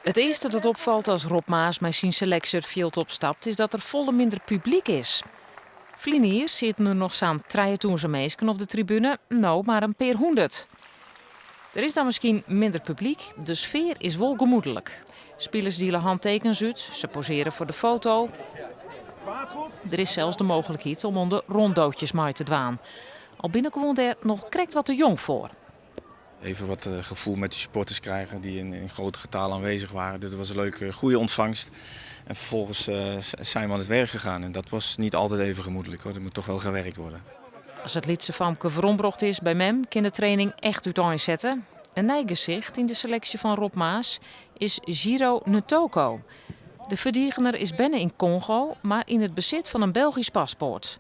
Het eerste dat opvalt als Rob Maas met zijn selectie field opstapt, is dat er volle minder publiek is. Vlinier zitten er nog samen 23 mensen op de tribune, nou maar een paar honderd. Er is dan misschien minder publiek, de sfeer is wel gemoedelijk. Spelers delen handtekens uit, ze poseren voor de foto. Er is zelfs de mogelijkheid om onder rondootjes mee te dwaan. Al binnenkomt er nog krekt wat te jong voor. Even wat gevoel met de supporters krijgen die in grote getalen aanwezig waren. Dit was een leuke, goede ontvangst. En vervolgens zijn we aan het werk gegaan. En dat was niet altijd even gemoedelijk, hoor. Er moet toch wel gewerkt worden. Als het Lidse Famke verombrocht is bij Mem, kan de training echt uiteenzetten. Een nijgezicht in de selectie van Rob Maas is Giro Ntoko. De verdediger is binnen in Congo, maar in het bezit van een Belgisch paspoort.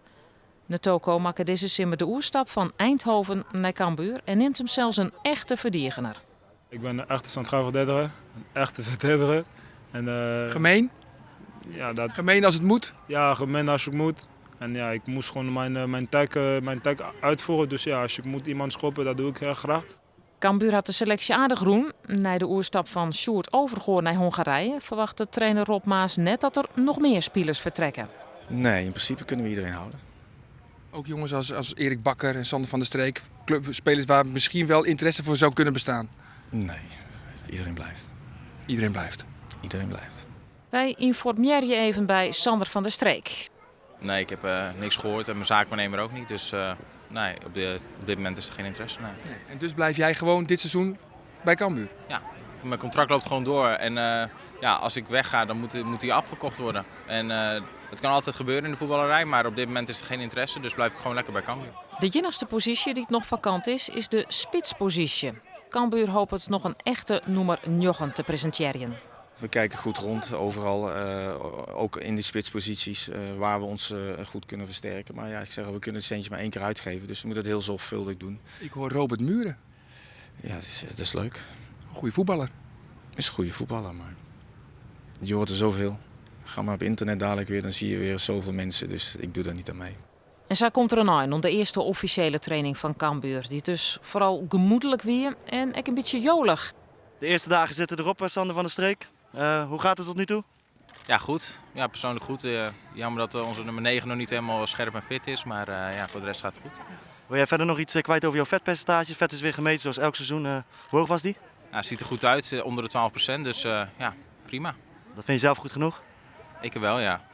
Ntoko maakt deze simmer de oerstap van Eindhoven naar Cambuur en neemt hem zelfs een echte verdediger. Ik ben een echte centraal verdediger, een echte verdediger. En, Gemeen? Ja, dat, Gemeen als het moet? ja, gemeen als ik moet. En ja, ik moest gewoon mijn taak uitvoeren. Dus ja, als ik moet iemand schoppen, dat doe ik heel graag. Cambuur had de selectie aardig groen. Na de oerstap van Sjoerd Overgoor naar Hongarije verwachtte trainer Rob Maas net dat er nog meer spelers vertrekken. Nee, in principe kunnen we iedereen houden. Ook jongens als Erik Bakker en Sander van der Streek. Spelers waar misschien wel interesse voor zou kunnen bestaan. Nee, iedereen blijft. Iedereen blijft. Iedereen blijft. Wij informeren je even bij Sander van der Streek. Nee, ik heb niks gehoord en mijn zaakwaarnemer ook niet. Dus nee, op dit moment is er geen interesse. Nee. En dus blijf jij gewoon dit seizoen bij Cambuur? Ja, mijn contract loopt gewoon door. En ja, als ik wegga, dan moet hij afgekocht worden. En het kan altijd gebeuren in de voetballerij, maar op dit moment is er geen interesse. Dus blijf ik gewoon lekker bij Cambuur. De enigste positie die nog vakant is de spitspositie. Cambuur hoopt het nog een echte nummer 9 te presenteren. We kijken goed rond, overal, ook in die spitsposities, waar we ons goed kunnen versterken. Maar ja, ik zeg, we kunnen het centje maar 1 keer uitgeven, dus we moeten het heel zorgvuldig doen. Ik hoor Robert Muren. Ja, dat is leuk. Goeie voetballer. Is een goede voetballer, maar je hoort er zoveel. Ga maar op internet dadelijk weer, dan zie je weer zoveel mensen, dus ik doe daar niet aan mee. En zo komt er een eind om de eerste officiële training van Cambuur. Die dus vooral gemoedelijk weer en ook een beetje jolig. De eerste dagen zitten erop, Sander van der Streek. Hoe gaat het tot nu toe? Ja, goed. Ja, persoonlijk goed. Jammer dat onze nummer 9 nog niet helemaal scherp en fit is. Maar ja, voor de rest gaat het goed. Wil jij verder nog iets kwijt over jouw vetpercentage? Vet is weer gemeten zoals elk seizoen. Hoe hoog was die? Ja, het ziet er goed uit, onder de 12%. Dus ja, prima. Dat vind je zelf goed genoeg? Ik wel, ja.